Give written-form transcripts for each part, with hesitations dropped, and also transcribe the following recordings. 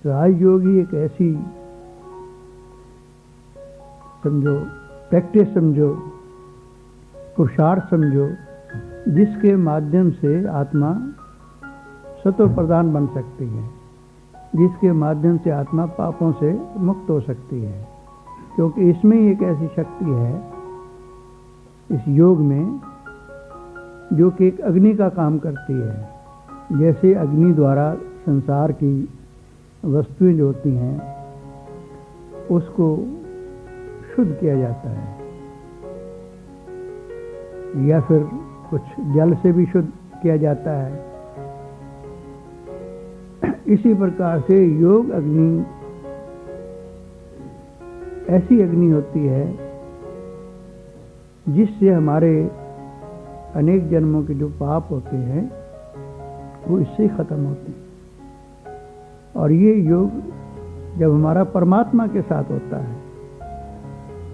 राजयोग ही एक ऐसी समझो प्रैक्टिस समझो, पुरुषार्थ समझो, जिसके माध्यम से आत्मा सत्व प्रधान बन सकती है, जिसके माध्यम से आत्मा पापों से मुक्त हो सकती है। क्योंकि इसमें एक ऐसी शक्ति है इस योग में जो कि एक अग्नि का काम करती है। जैसे अग्नि द्वारा संसार की वस्तुएं जो होती हैं उसको शुद्ध किया जाता है, या फिर कुछ जल से भी शुद्ध किया जाता है। इसी प्रकार से योग अग्नि ऐसी अग्नि होती है जिससे हमारे अनेक जन्मों के जो पाप होते हैं वो इससे खत्म होते हैं। और ये योग जब हमारा परमात्मा के साथ होता है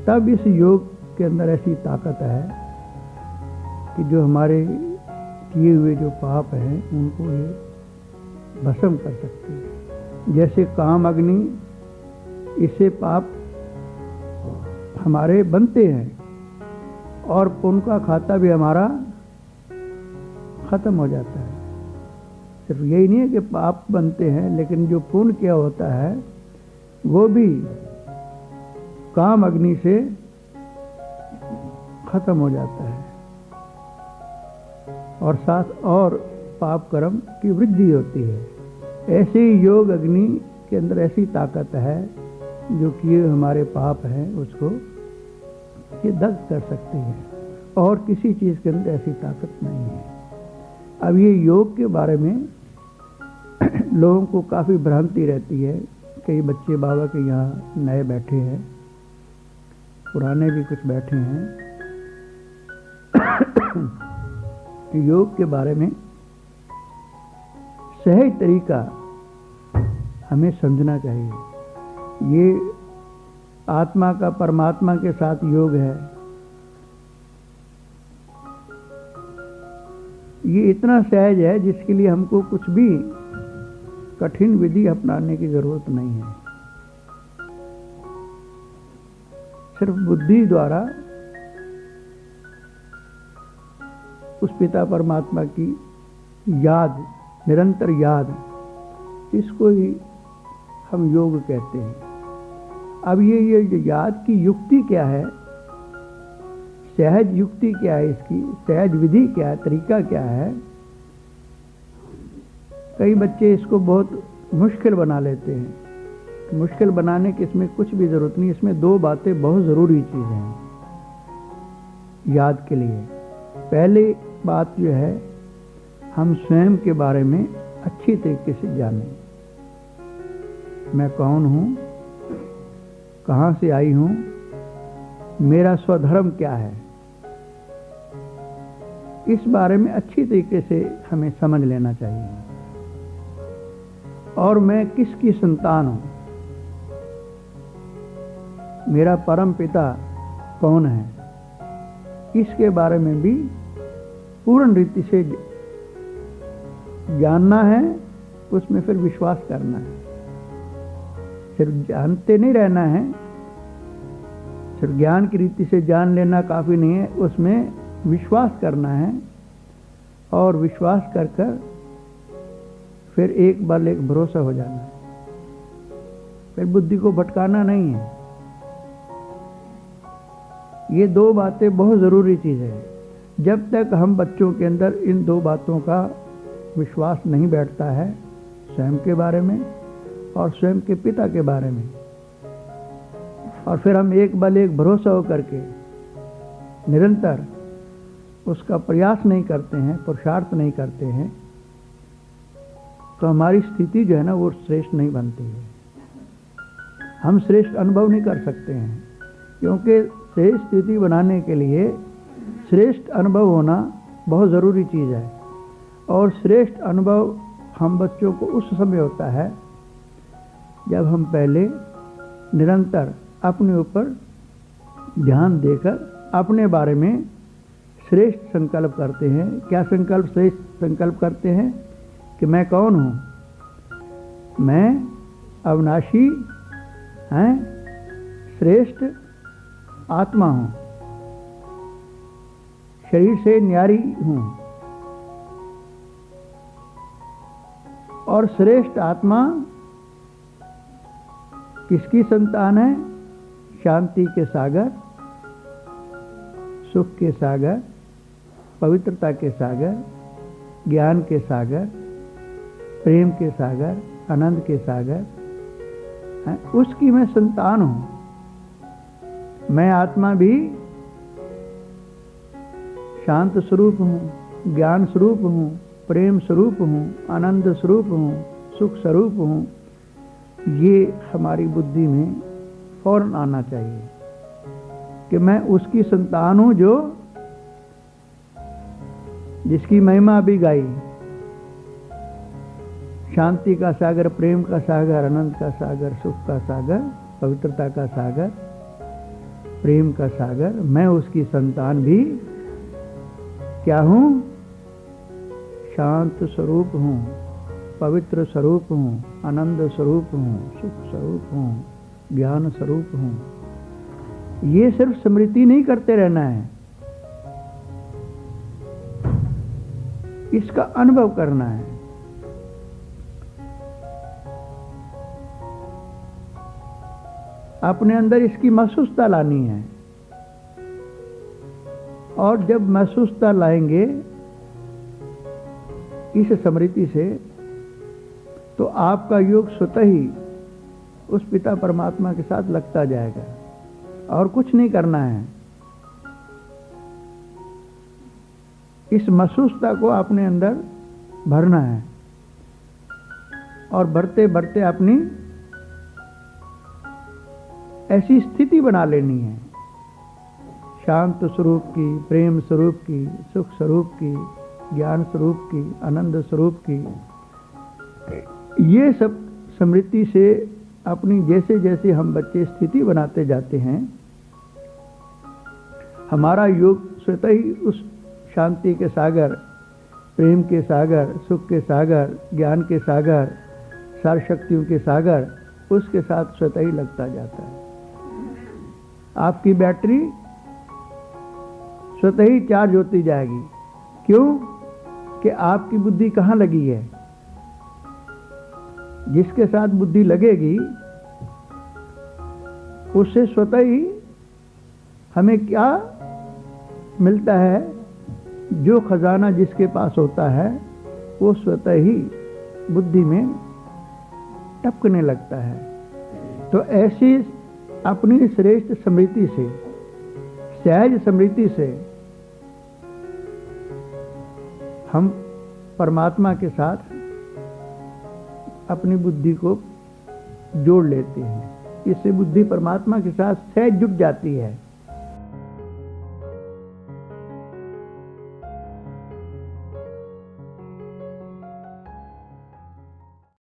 तब इस योग के अंदर ऐसी ताकत है कि जो हमारे किए हुए जो पाप हैं उनको ये भस्म कर सकती है। जैसे काम अग्नि, इससे पाप हमारे बनते हैं और पुण्य का खाता भी हमारा खत्म हो जाता है। सिर्फ यही नहीं है कि पाप बनते हैं, लेकिन जो पुण्य क्या होता है वो भी काम अग्नि से खत्म हो जाता है, और साथ और पाप कर्म की वृद्धि होती है। ऐसे ही योग अग्नि के अंदर ऐसी ताकत है जो कि हमारे पाप हैं उसको ये दग्ध कर सकती है, और किसी चीज़ के अंदर ऐसी ताकत नहीं है। अब ये योग के बारे में लोगों को काफ़ी भ्रांति रहती है। कई बच्चे बाबा के यहाँ नए बैठे हैं, पुराने भी कुछ बैठे हैं। योग के बारे में सही तरीका हमें समझना चाहिए। ये आत्मा का परमात्मा के साथ योग है। ये इतना सहज है जिसके लिए हमको कुछ भी कठिन विधि अपनाने की जरूरत नहीं है। सिर्फ बुद्धि द्वारा उस पिता परमात्मा की याद, निरंतर याद, इसको ही हम योग कहते हैं। अब ये याद की युक्ति क्या है, सहज युक्ति क्या है, इसकी सहज विधि क्या है, तरीका क्या है। कई बच्चे इसको बहुत मुश्किल बना लेते हैं। मुश्किल बनाने की इसमें कुछ भी जरूरत नहीं। इसमें दो बातें बहुत ज़रूरी चीज़ें हैं याद के लिए। पहली बात जो है, हम स्वयं के बारे में अच्छी तरीके से जानें। मैं कौन हूँ, कहाँ से आई हूँ, मेरा स्वधर्म क्या है, इस बारे में अच्छी तरीके से हमें समझ लेना चाहिए। और मैं किसकी संतान हूँ, मेरा परम पिता कौन है, इसके बारे में भी पूर्ण रीति से जानना है, उसमें फिर विश्वास करना है। सिर्फ जानते नहीं रहना है, सिर्फ ज्ञान की रीति से जान लेना काफ़ी नहीं है, उसमें विश्वास करना है। और विश्वास कर कर फिर एक बार एक भरोसा हो जाना है। फिर बुद्धि को भटकाना नहीं है। ये दो बातें बहुत ज़रूरी चीज़ है। जब तक हम बच्चों के अंदर इन दो बातों का विश्वास नहीं बैठता है, स्वयं के बारे में और स्वयं के पिता के बारे में, और फिर हम एक बल एक भरोसा हो करके निरंतर उसका प्रयास नहीं करते हैं, पुरुषार्थ नहीं करते हैं, तो हमारी स्थिति जो है ना वो श्रेष्ठ नहीं बनती है। हम श्रेष्ठ अनुभव नहीं कर सकते हैं, क्योंकि श्रेष्ठ स्थिति बनाने के लिए श्रेष्ठ अनुभव होना बहुत ज़रूरी चीज़ है। और श्रेष्ठ अनुभव हम बच्चों को उस समय होता है जब हम पहले निरंतर अपने ऊपर ध्यान देकर अपने बारे में श्रेष्ठ संकल्प करते हैं। क्या संकल्प, श्रेष्ठ संकल्प करते हैं कि मैं कौन हूँ, मैं अविनाशी हैं, श्रेष्ठ आत्मा हूं, शरीर से न्यारी हूं। और श्रेष्ठ आत्मा किसकी संतान है? शांति के सागर, सुख के सागर, पवित्रता के सागर, ज्ञान के सागर, प्रेम के सागर, आनंद के सागर, उसकी मैं संतान हूं। मैं आत्मा भी शांत स्वरूप हूं, ज्ञान स्वरूप हूं, प्रेम स्वरूप हूं, आनंद स्वरूप हूं, सुख स्वरूप हूं। ये हमारी बुद्धि में फौरन आना चाहिए कि मैं उसकी संतान हूं जो जिसकी महिमा अभी गाई। शांति का सागर, प्रेम का सागर, आनंद का सागर, सुख का सागर, पवित्रता का सागर, प्रेम का सागर। मैं उसकी संतान भी क्या हूं? शांत स्वरूप हूं, पवित्र स्वरूप हूं, आनंद स्वरूप हूं, सुख स्वरूप हूं, ज्ञान स्वरूप हूं। ये सिर्फ स्मृति नहीं करते रहना है, इसका अनुभव करना है। अपने अंदर इसकी महसूसता लानी है। और जब महसूसता लाएंगे इस स्मृति से, तो आपका योग स्वतः ही उस पिता परमात्मा के साथ लगता जाएगा और कुछ नहीं करना है। इस महसूसता को अपने अंदर भरना है और भरते भरते अपनी ऐसी स्थिति बना लेनी है, शांत स्वरूप की, प्रेम स्वरूप की, सुख स्वरूप की, ज्ञान स्वरूप की, आनंद स्वरूप की। ये सब स्मृति से अपनी जैसे जैसे हम बच्चे स्थिति बनाते जाते हैं, हमारा योग स्वतः ही उस शांति के सागर, प्रेम के सागर, सुख के सागर, ज्ञान के सागर, सार शक्तियों के सागर, उसके साथ स्वतः ही लगता जाता है। आपकी बैटरी स्वतः ही चार्ज होती जाएगी। क्यों? कि आपकी बुद्धि कहाँ लगी है। जिसके साथ बुद्धि लगेगी उससे स्वतः ही हमें क्या मिलता है? जो खजाना जिसके पास होता है वो स्वतः ही बुद्धि में टपकने लगता है। तो ऐसी अपनी श्रेष्ठ स्मृति से, सहज स्मृति से हम परमात्मा के साथ अपनी बुद्धि को जोड़ लेते हैं। इससे बुद्धि परमात्मा के साथ सहज जुट जाती है।